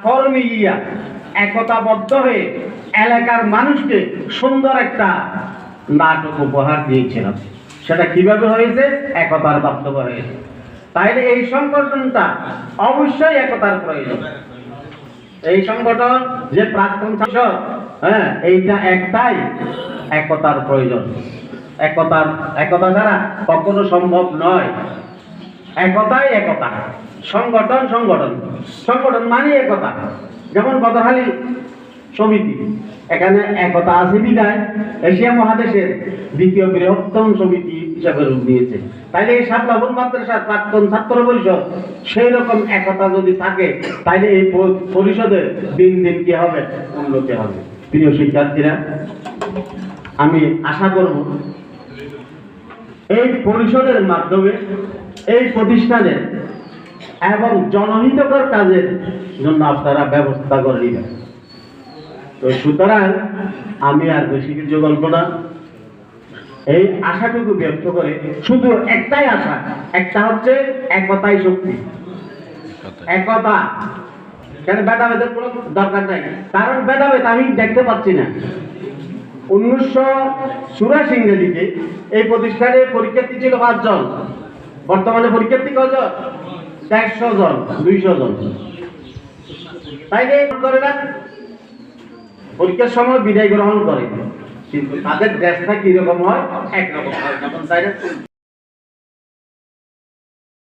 কর্মীয়া একতাবদ্ধ হয়ে এলাকার মানুষকে সুন্দর একটা নাটক উপহার দিয়েছিলাম। সেটা কিভাবে হয়েছে? একতার মাধ্যমে হয়েছে। তাইলে এই সংগঠনটা অবশ্যই একতার প্রয়োজন। এই সংগঠন যে প্রাক্তন ছাত্র, এইটা একটাই, একতার প্রয়োজন। একতা ছাড়া কখনো সম্ভব নয়। একতাই একতা, সংগঠন সংগঠন সংগঠন মানে একতা। যেমন বদরহালি সমিতি, এখানে একতা আছে বিদায় এশিয়া মহাদেশের দ্বিতীয় বৃহত্তম সমিতি হিসাবে রূপ দিয়েছে। তাইলে এই সাতলাবন মাদ্রাসার প্রাক্তন ছাত্র পরিষদ সেই রকম একতা যদি থাকে, তাইলে এই পরিষদের দিন দিন কি হবে? উন্নতি হবে। প্রিয় শিক্ষার্থীরা, আমি আশা করব এই পরিষদের মাধ্যমে এই প্রতিষ্ঠানের এবং জনহিতকর কাজের জন্য আপনারা ব্যবস্থা করে নেবেন। তো সুতরাং আমি আর বেশি কিছু বলবো না। এই আশাটুকু ব্যক্ত করে শুধু একটাই আশা, একটা হচ্ছে একতাই শক্তি। একতা, কেন ভেদাভেদের কোনো দরকার নাই, কারণ ভেদাভেদ আমি দেখতে পাচ্ছি না। 1984 ইংরেজিতে এই প্রতিষ্ঠানে পরীক্ষার্থী ছিল 5 জন, বর্তমানে পরীক্ষার্থী কজন? 150 জন, 200 জন। তাইলে করে না, পরীক্ষার সময় বিদায় গ্রহণ করে, কিন্তু তাদের দেশটা কিরকম হয়? একরকম হয়।